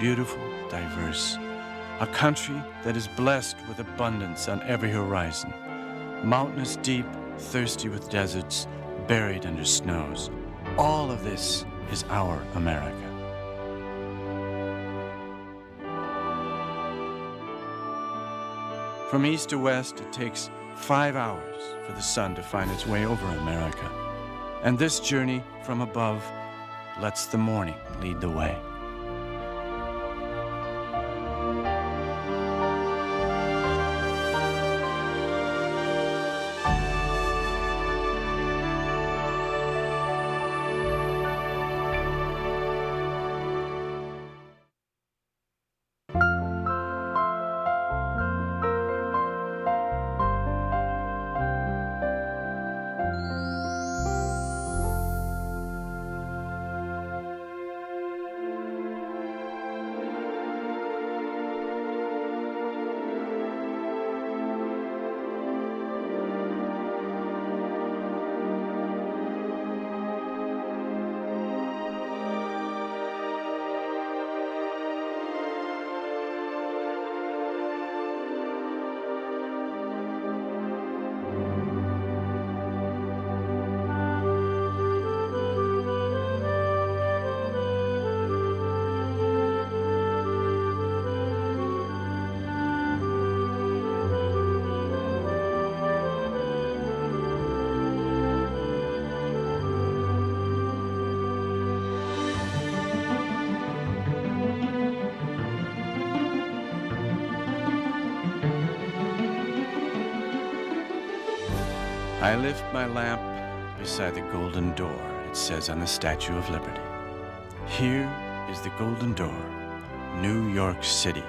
beautiful, diverse, a country that is blessed with abundance on every horizon, mountainous deep, thirsty with deserts, buried under snows. All of this is our America. From east to west, it takes 5 hours for the sun to find its way over America. And this journey from above lets the morning lead the way. I lift my lamp beside the golden door, it says on the Statue of Liberty. Here is the golden door, New York City.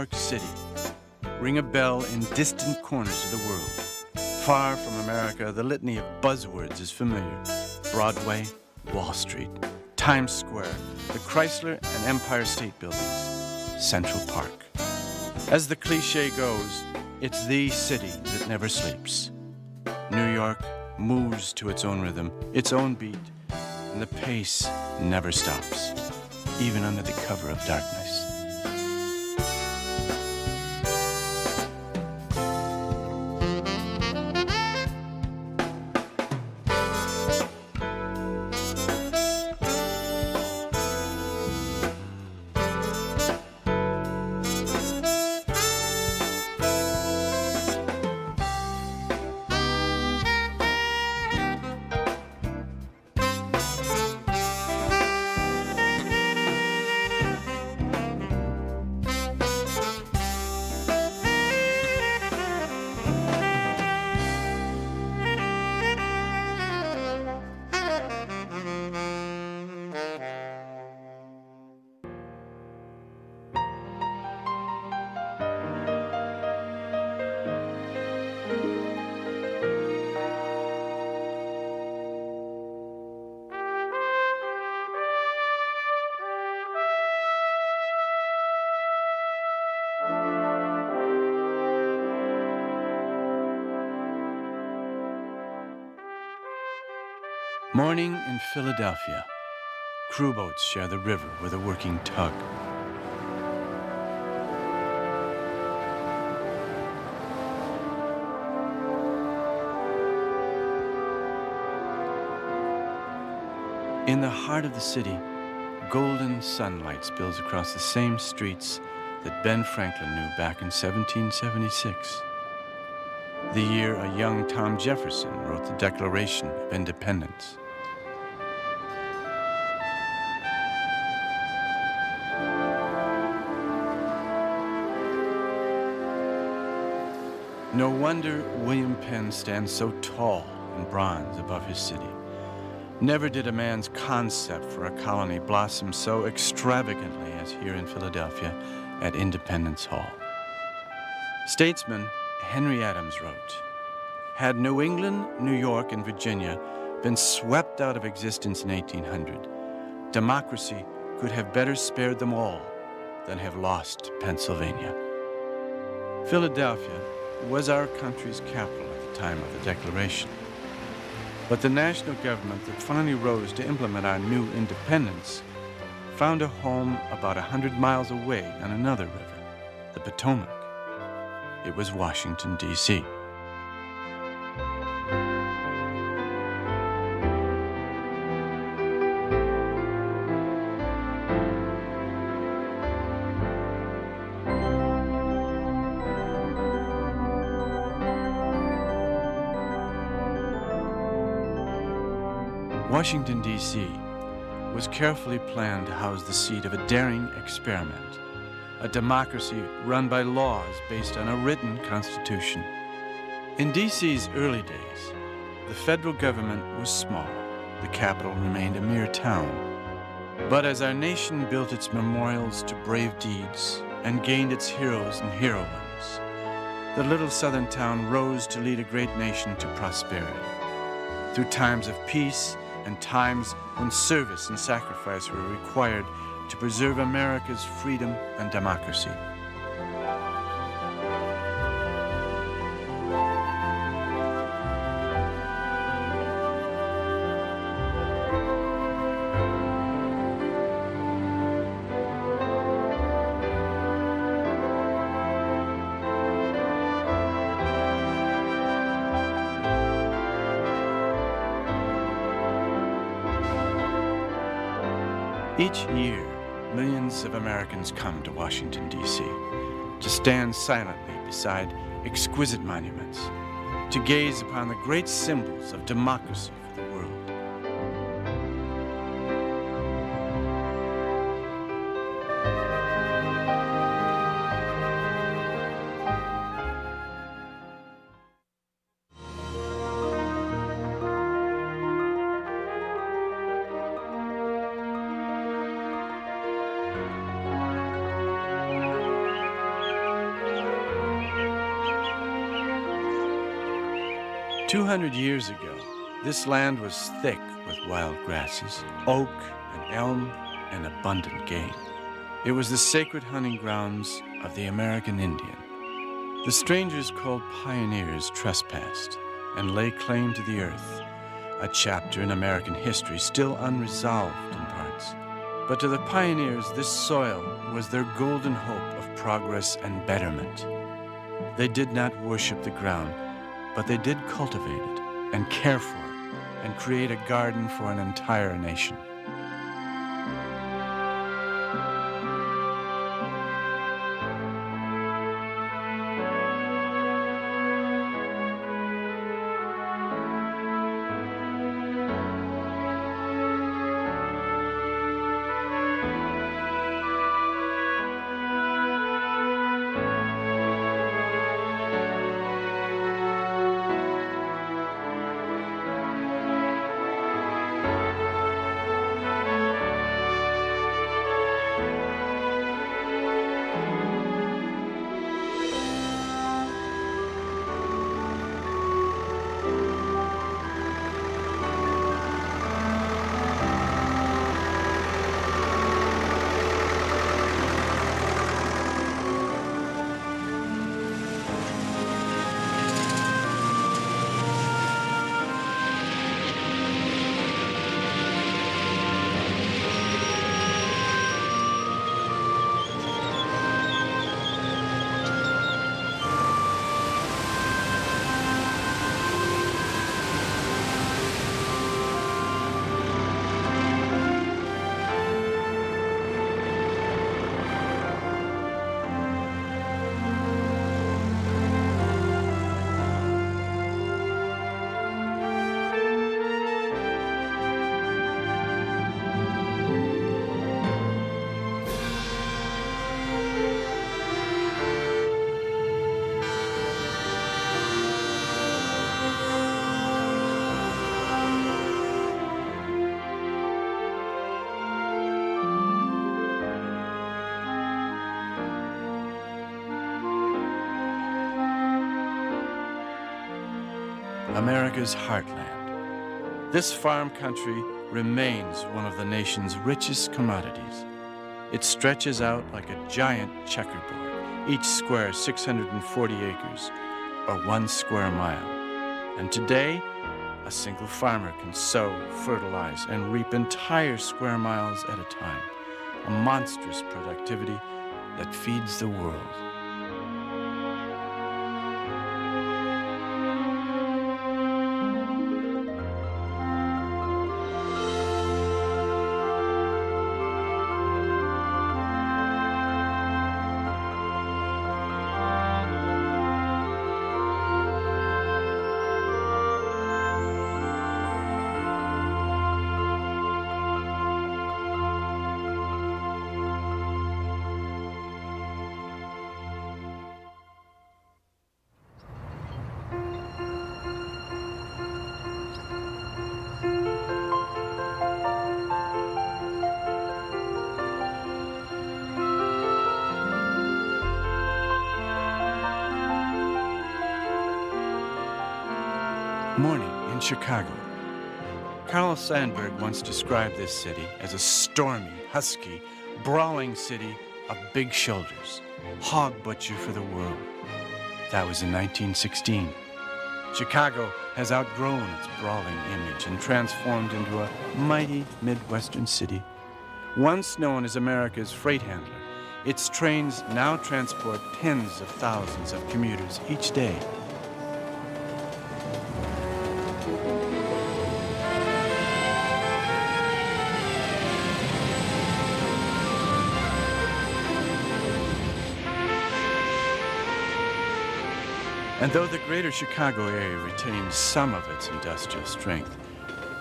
York City. Ring a bell in distant corners of the world. Far from America, the litany of buzzwords is familiar. Broadway, Wall Street, Times Square, the Chrysler and Empire State Buildings, Central Park. As the cliche goes, it's the city that never sleeps. New York moves to its own rhythm, its own beat, and the pace never stops, even under the cover of darkness. Morning in Philadelphia. Crew boats share the river with a working tug. In the heart of the city, golden sunlight spills across the same streets that Ben Franklin knew back in 1776. The year a young Tom Jefferson wrote the Declaration of Independence. No wonder William Penn stands so tall in bronze above his city. Never did a man's concept for a colony blossom so extravagantly as here in Philadelphia at Independence Hall. Statesman Henry Adams wrote, "Had New England, New York, and Virginia been swept out of existence in 1800, democracy could have better spared them all than have lost Pennsylvania." Philadelphia was our country's capital at the time of the Declaration. But the national government that finally rose to implement our new independence found a home about 100 miles away on another river, the Potomac. It was Washington, D.C. Washington, D.C. was carefully planned to house the seat of a daring experiment, a democracy run by laws based on a written constitution. In D.C.'s early days, the federal government was small. The capital remained a mere town. But as our nation built its memorials to brave deeds and gained its heroes and heroines, the little southern town rose to lead a great nation to prosperity. Through times of peace and times when service and sacrifice were required to preserve America's freedom and democracy. Each year, millions of Americans come to Washington, D.C. to stand silently beside exquisite monuments, to gaze upon the great symbols of democracy for the world. 200 years ago, this land was thick with wild grasses, oak and elm, and abundant game. It was the sacred hunting grounds of the American Indian. The strangers called pioneers trespassed and lay claim to the earth, a chapter in American history still unresolved in parts. But to the pioneers, this soil was their golden hope of progress and betterment. They did not worship the ground, but they did cultivate it and care for it and create a garden for an entire nation. America's heartland. This farm country remains one of the nation's richest commodities. It stretches out like a giant checkerboard, each square 640 acres, or 1 square mile. And today, a single farmer can sow, fertilize, and reap entire square miles at a time, a monstrous productivity that feeds the world. Morning in Chicago. Carl Sandburg once described this city as a stormy, husky, brawling city of big shoulders, hog butcher for the world. That was in 1916. Chicago has outgrown its brawling image and transformed into a mighty Midwestern city. Once known as America's freight handler, its trains now transport tens of thousands of commuters each day. And though the greater Chicago area retains some of its industrial strength,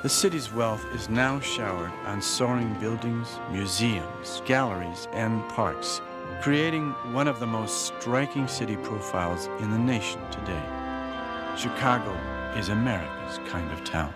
the city's wealth is now showered on soaring buildings, museums, galleries, and parks, creating one of the most striking city profiles in the nation today. Chicago is America's kind of town.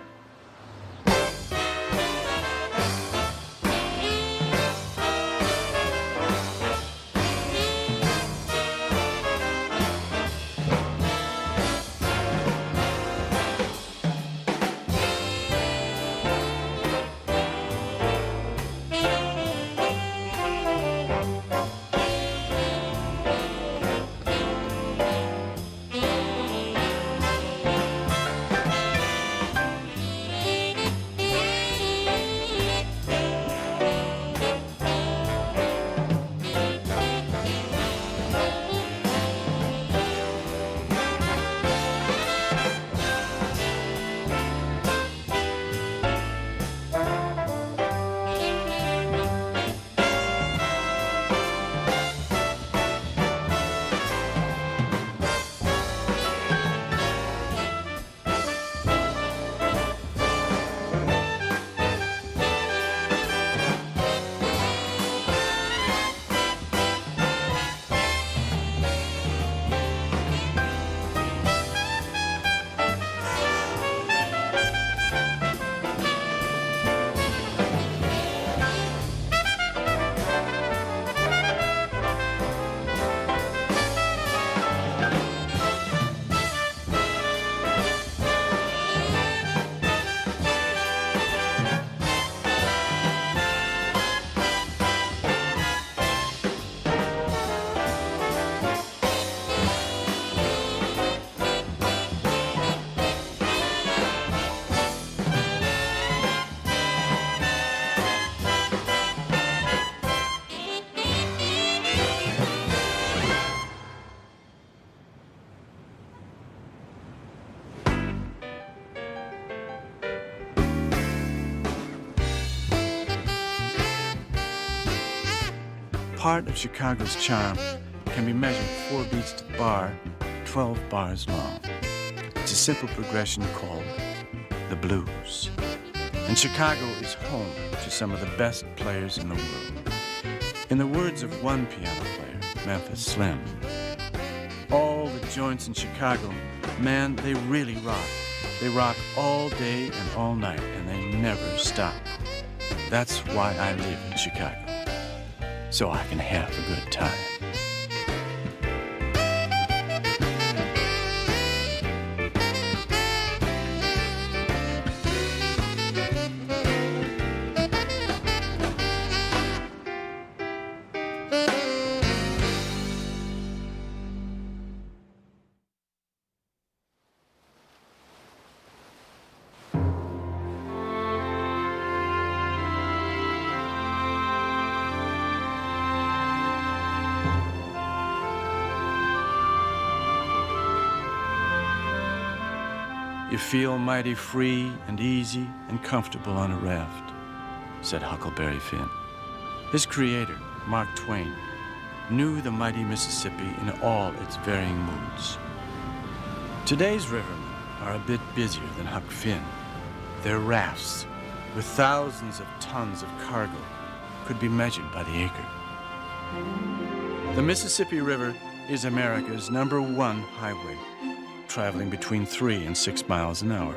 part of Chicago's charm can be measured 4 beats to the bar, 12 bars long. It's a simple progression called the blues. And Chicago is home to some of the best players in the world. In the words of one piano player, Memphis Slim, all the joints in Chicago, man, they really rock. They rock all day and all night, and they never stop. That's why I live in Chicago, so I can have a good time. You feel mighty free and easy and comfortable on a raft, said Huckleberry Finn. His creator, Mark Twain, knew the mighty Mississippi in all its varying moods. Today's rivermen are a bit busier than Huck Finn. Their rafts, with thousands of tons of cargo, could be measured by the acre. The Mississippi River is America's #1 highway, traveling between 3 and 6 miles an hour.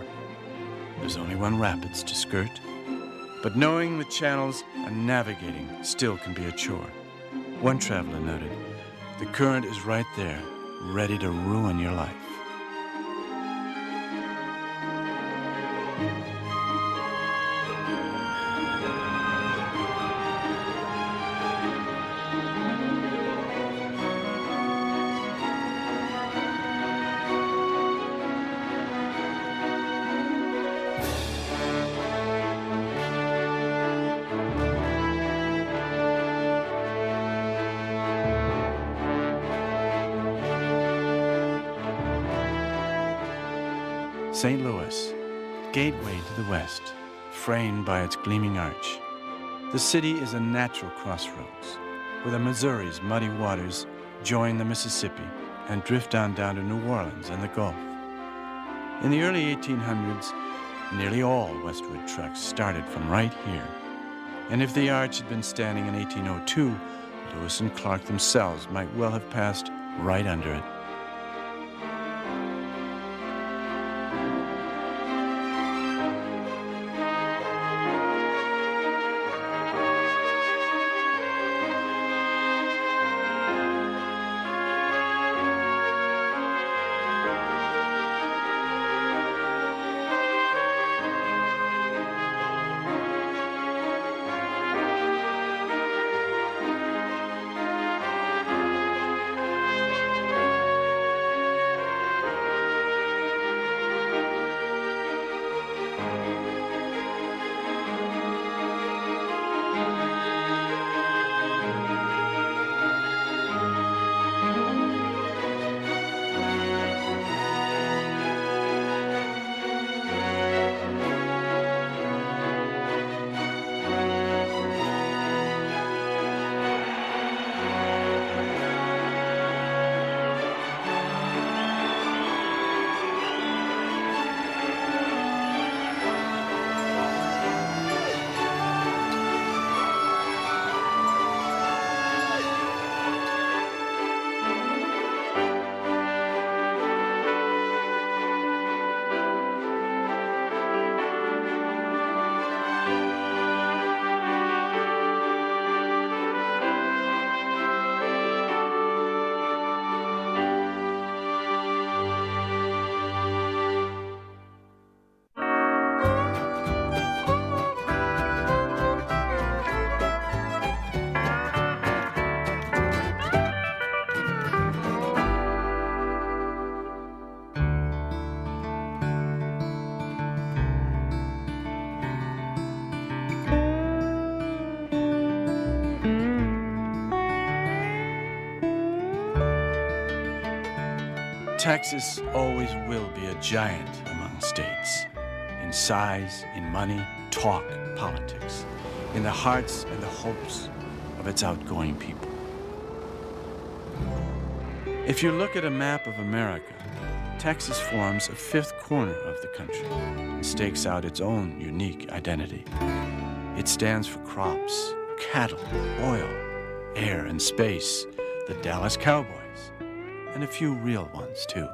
There's only one rapids to skirt, but knowing the channels and navigating still can be a chore. One traveler noted, the current is right there, ready to ruin your life. St. Louis, gateway to the west, framed by its gleaming arch. The city is a natural crossroads, where the Missouri's muddy waters join the Mississippi and drift on down to New Orleans and the Gulf. In the early 1800s, nearly all westward trucks started from right here. And if the arch had been standing in 1802, Lewis and Clark themselves might well have passed right under it. Texas always will be a giant among states, in size, in money, talk, politics, in the hearts and the hopes of its outgoing people. If you look at a map of America, Texas forms a fifth corner of the country and stakes out its own unique identity. It stands for crops, cattle, oil, air, and space, the Dallas Cowboys, and a few real ones, too.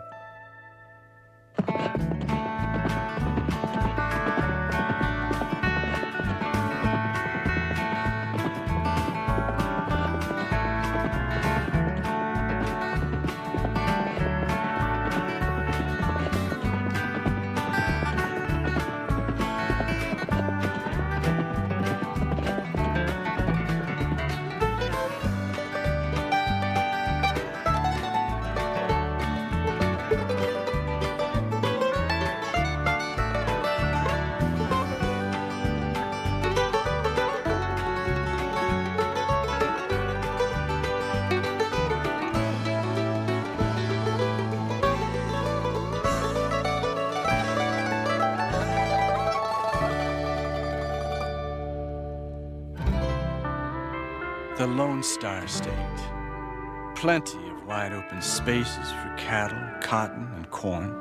The Lone Star State. Plenty of wide-open spaces for cattle, cotton, and corn.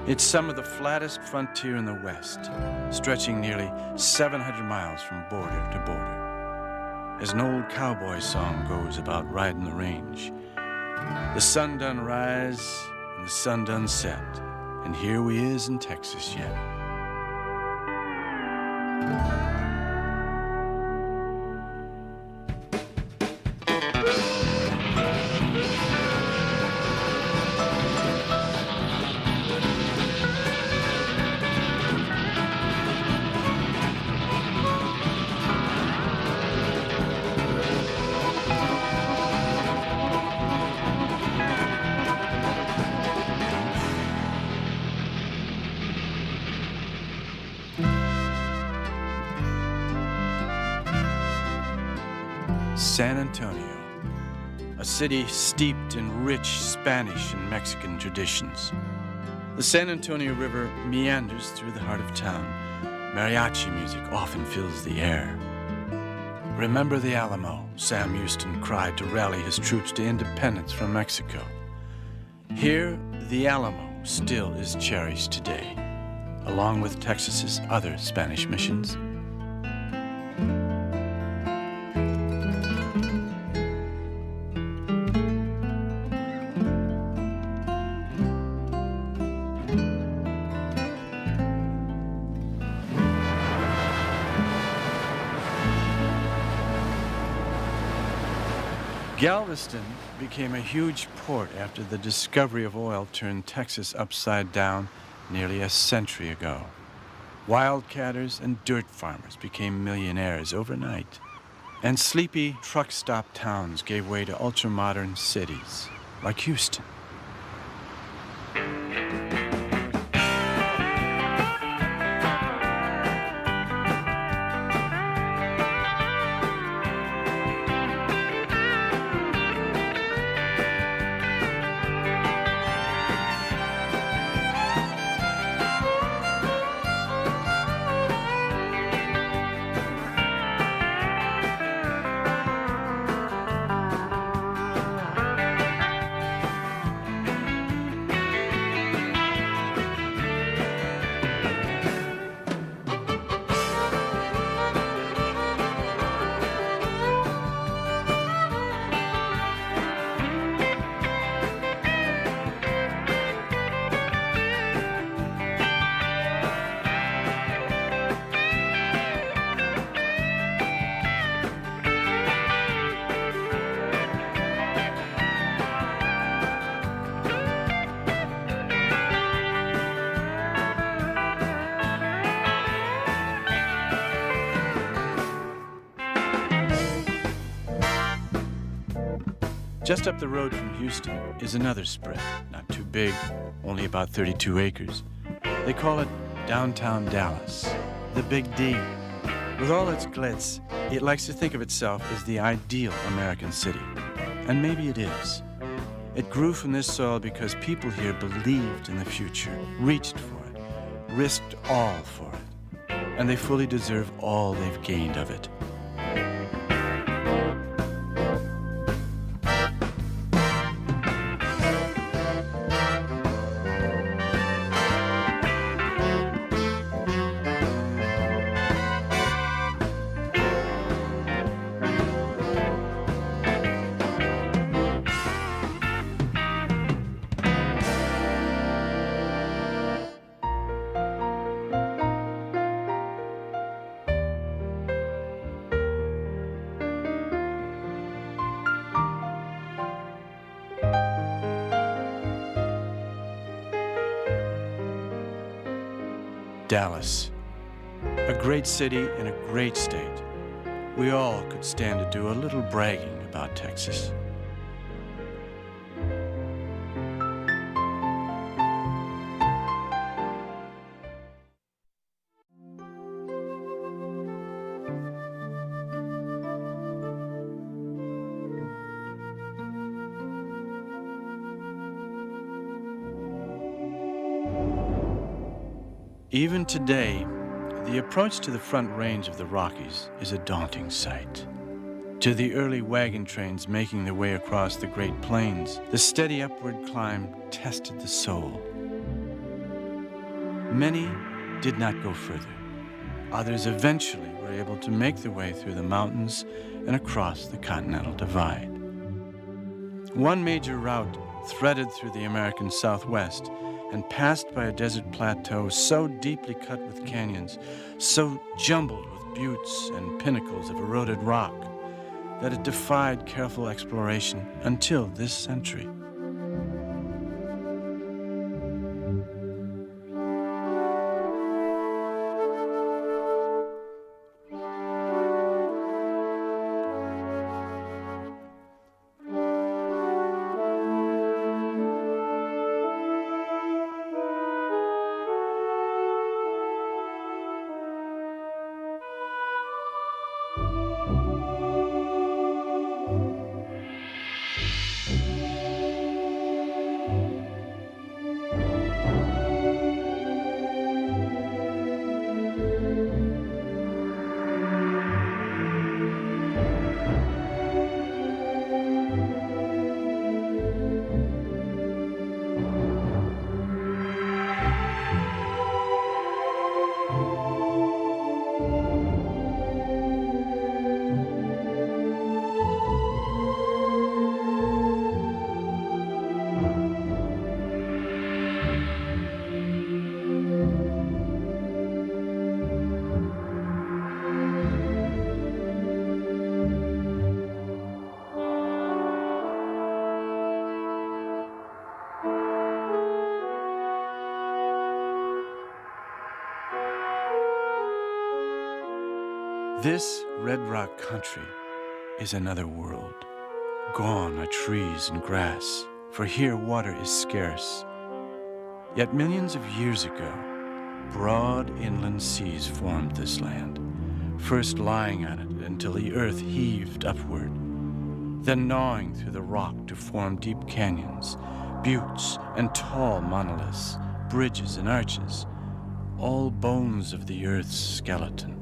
It's some of the flattest frontier in the West, stretching nearly 700 miles from border to border. As an old cowboy song goes about riding the range, the sun done rise and the sun done set, and here we is in Texas yet. San Antonio, a city steeped in rich Spanish and Mexican traditions. The San Antonio River meanders through the heart of town. Mariachi music often fills the air. Remember the Alamo, Sam Houston cried to rally his troops to independence from Mexico. Here, the Alamo still is cherished today, along with Texas's other Spanish missions. Galveston became a huge port after the discovery of oil turned Texas upside down nearly a century ago. Wildcatters and dirt farmers became millionaires overnight, and sleepy truck-stop towns gave way to ultra-modern cities like Houston. Just up the road from Houston is another spread, not too big, only about 32 acres. They call it downtown Dallas, the Big D. With all its glitz, it likes to think of itself as the ideal American city. And maybe it is. It grew from this soil because people here believed in the future, reached for it, risked all for it. And they fully deserve all they've gained of it. Dallas, a great city in a great state. We all could stand to do a little bragging about Texas. Even today, the approach to the Front Range of the Rockies is a daunting sight. To the early wagon trains making their way across the Great Plains, the steady upward climb tested the soul. Many did not go further. Others eventually were able to make their way through the mountains and across the Continental Divide. One major route threaded through the American Southwest and passed by a desert plateau so deeply cut with canyons, so jumbled with buttes and pinnacles of eroded rock, that it defied careful exploration until this century. This red rock country is another world. Gone are trees and grass, for here water is scarce. Yet millions of years ago, broad inland seas formed this land, first lying on it until the earth heaved upward, then gnawing through the rock to form deep canyons, buttes, and tall monoliths, bridges and arches, all bones of the earth's skeleton.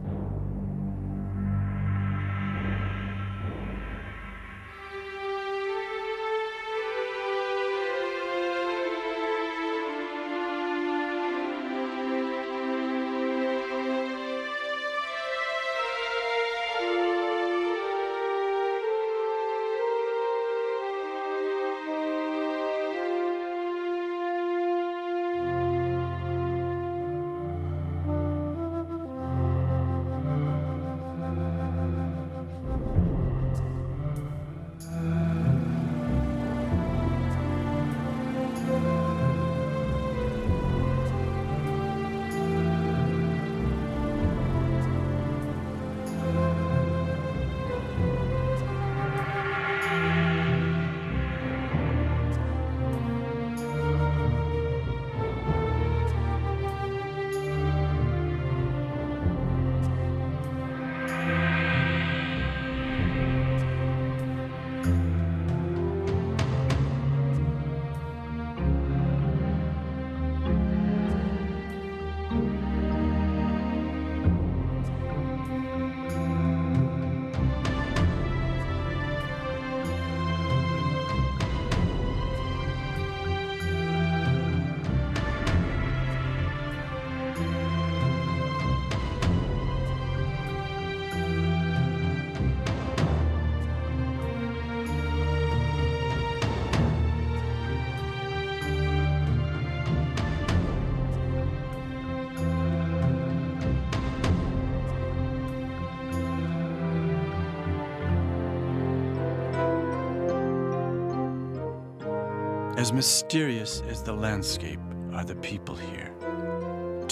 As mysterious as the landscape are the people here.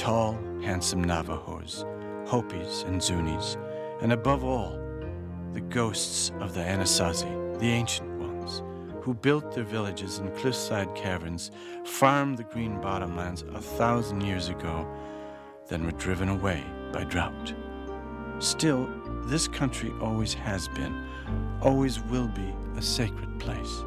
tall, handsome Navajos, Hopis and Zunis, and above all, the ghosts of the Anasazi, the ancient ones, who built their villages in cliffside caverns, farmed the green bottomlands 1,000 years ago, then were driven away by drought. Still, this country always has been, always will be a sacred place.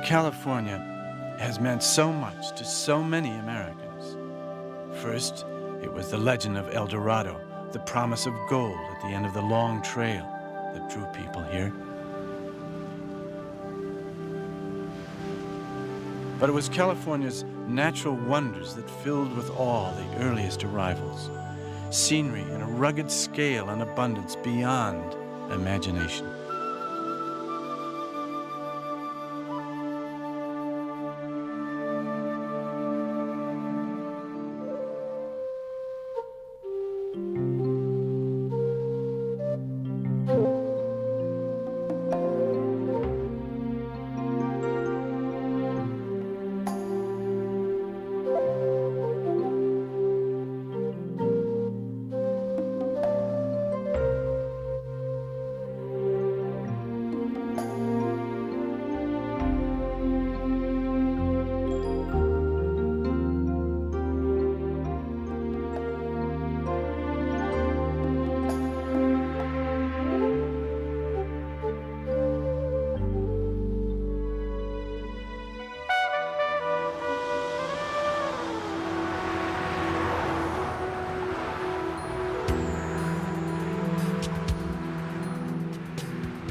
California has meant so much to so many Americans. First, it was the legend of El Dorado, the promise of gold at the end of the long trail that drew people here. But it was California's natural wonders that filled with awe the earliest arrivals. Scenery in a rugged scale and abundance beyond imagination.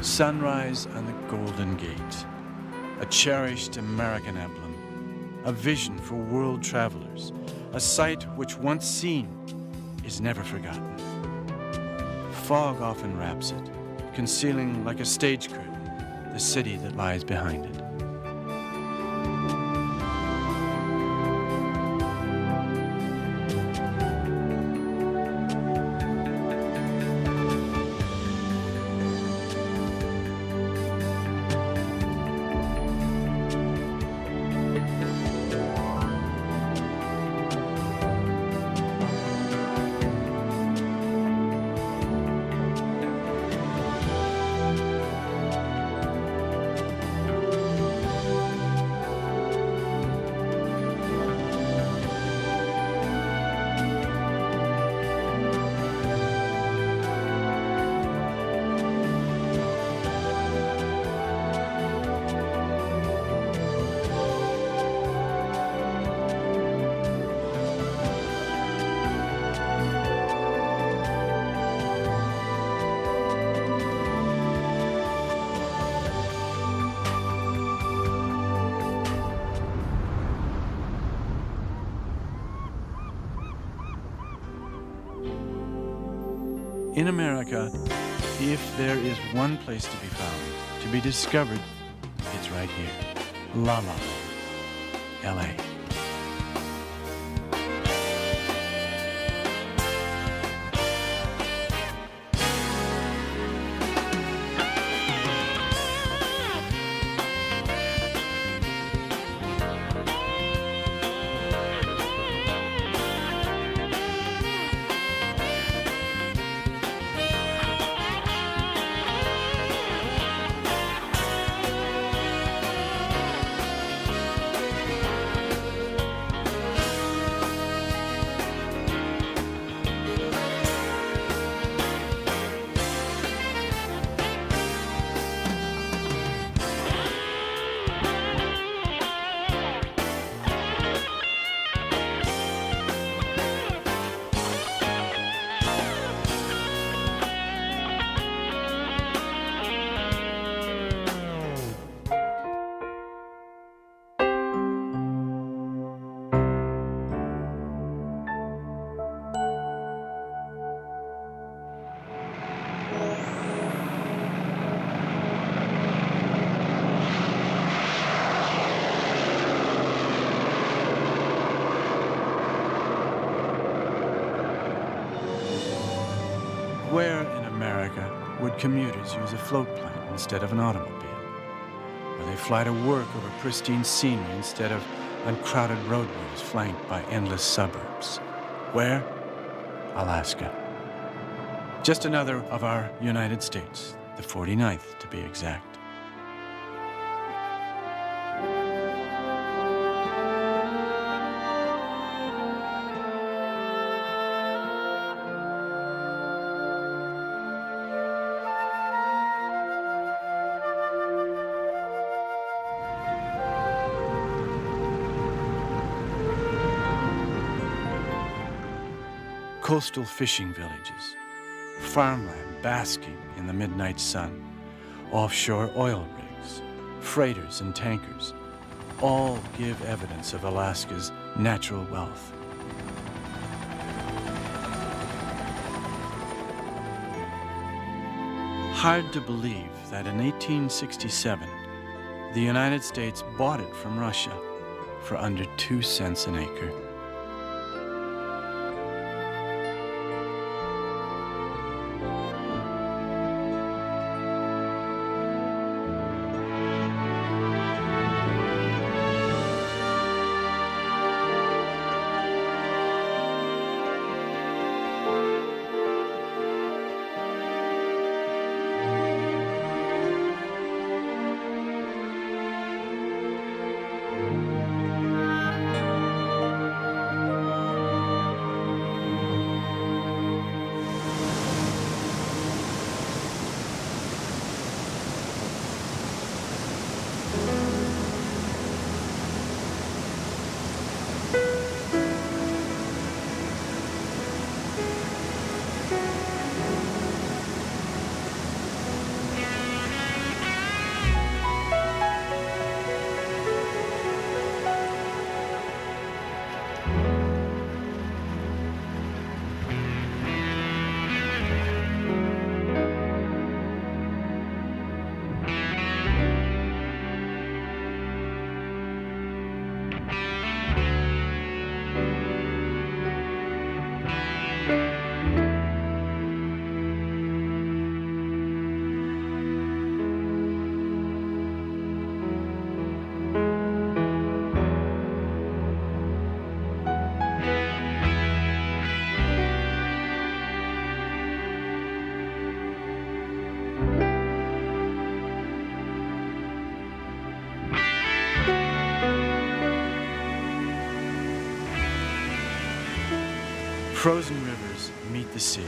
Sunrise on the Golden Gate, a cherished American emblem, a vision for world travelers, a sight which once seen is never forgotten. fog often wraps it, concealing like a stage curtain the city that lies behind it. In America, if there is one place to be found, to be discovered, it's right here. La La Land, LA. Where in America would commuters use a float plane instead of an automobile? Where they fly to work over pristine scenery instead of uncrowded roadways flanked by endless suburbs? Where? Alaska. Just another of our United States, the 49th to be exact. Coastal fishing villages, farmland basking in the midnight sun, offshore oil rigs, freighters and tankers, all give evidence of Alaska's natural wealth. Hard to believe that in 1867, the United States bought it from Russia for under 2 cents an acre. frozen rivers meet the sea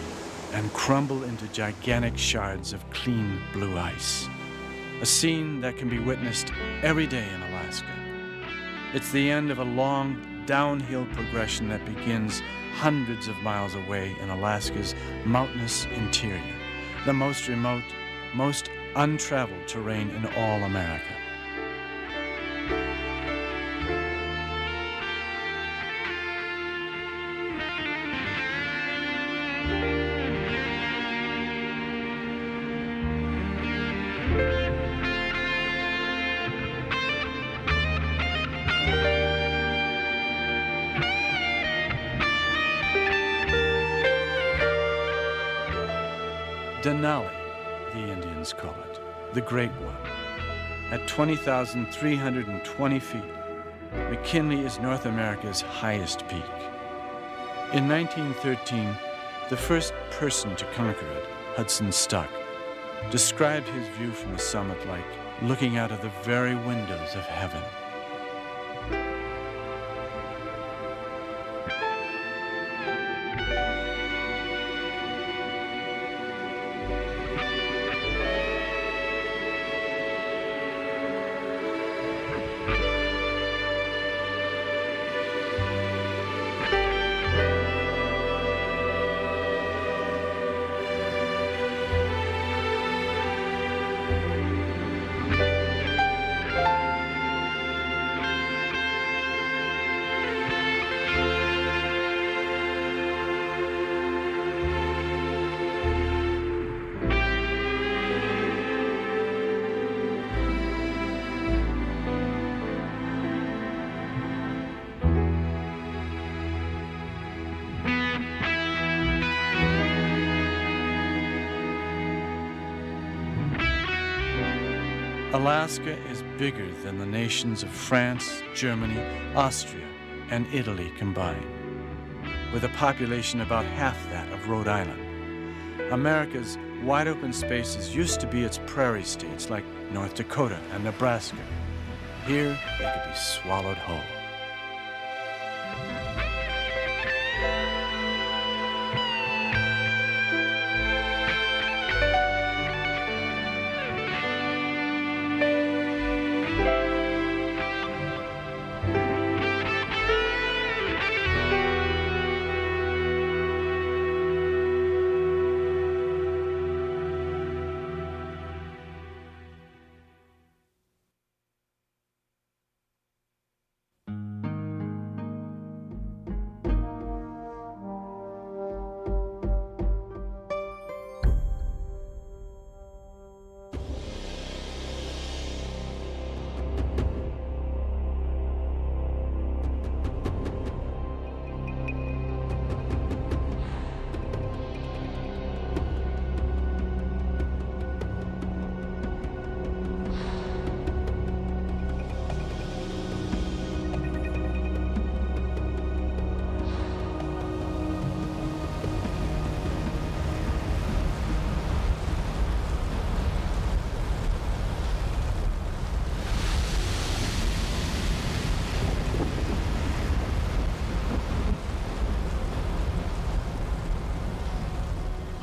and crumble into gigantic shards of clean blue ice. A scene that can be witnessed every day in Alaska. It's the end of a long downhill progression that begins hundreds of miles away in Alaska's mountainous interior, the most remote, most untraveled terrain in all America. Denali, the Indians call it, the Great One. At 20,320 feet, McKinley is North America's highest peak. In 1913, the first person to conquer it, Hudson Stuck, described his view from the summit like looking out of the very windows of heaven. Alaska is bigger than the nations of France, Germany, Austria, and Italy combined, with a population about half that of Rhode Island. America's wide open spaces used to be its prairie states like North Dakota and Nebraska. Here, they could be swallowed whole.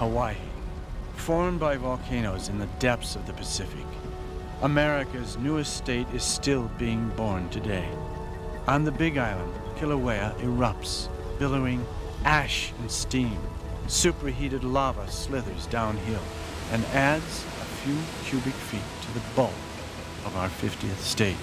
Hawaii, formed by volcanoes in the depths of the Pacific. America's newest state is still being born today. On the Big Island, Kilauea erupts, billowing ash and steam. Superheated lava slithers downhill and adds a few cubic feet to the bulk of our 50th state.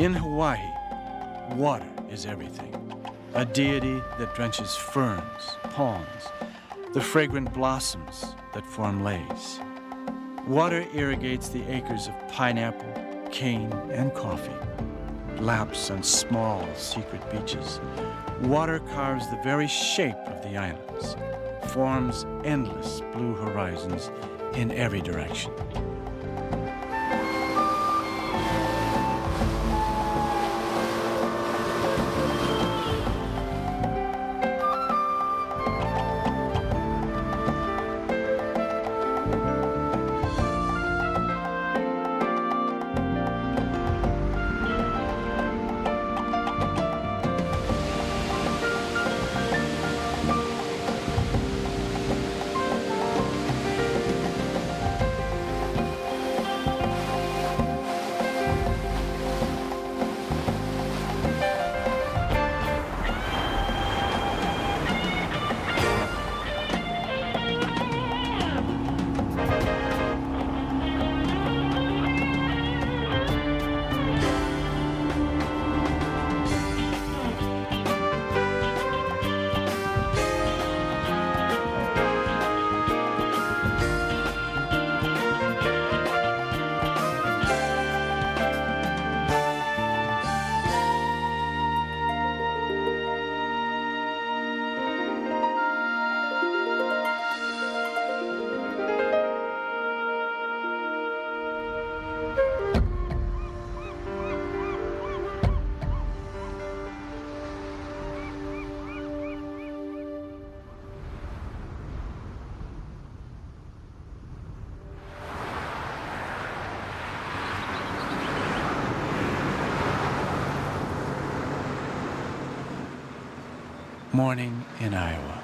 In Hawaii, water is everything. A deity that drenches ferns, palms, the fragrant blossoms that form leis. Water irrigates the acres of pineapple, cane, and coffee, laps on small, secret beaches. Water carves the very shape of the islands, forms endless blue horizons in every direction. Morning in Iowa,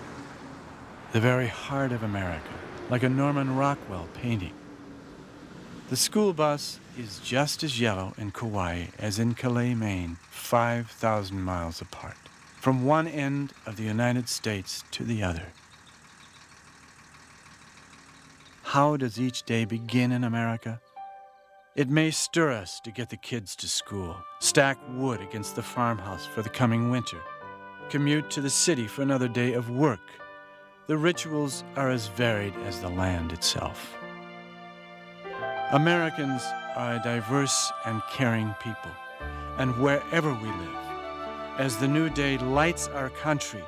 the very heart of America, like a Norman Rockwell painting. The school bus is just as yellow in Kauai as in Calais, Maine, 5,000 miles apart, from one end of the United States to the other. How does each day begin in America? It may stir us to get the kids to school, stack wood against the farmhouse for the coming winter, commute to the city for another day of work. The rituals are as varied as the land itself. Americans are a diverse and caring people, and wherever we live, as the new day lights our country,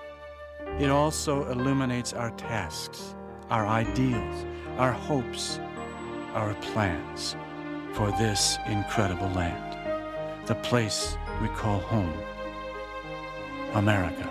it also illuminates our tasks, our ideals, our hopes, our plans for this incredible land, the place we call home, America.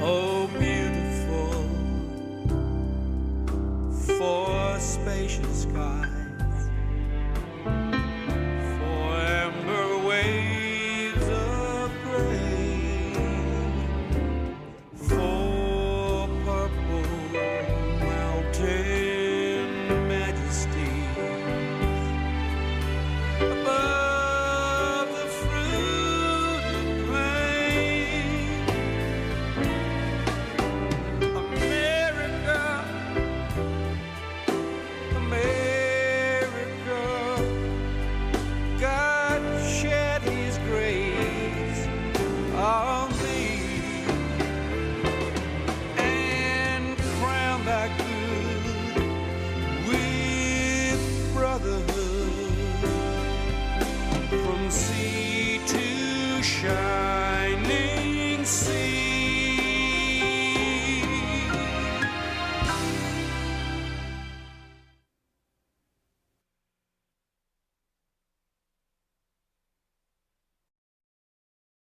Oh, beautiful, for spacious skies, for amber waves of grain, for purple mountains.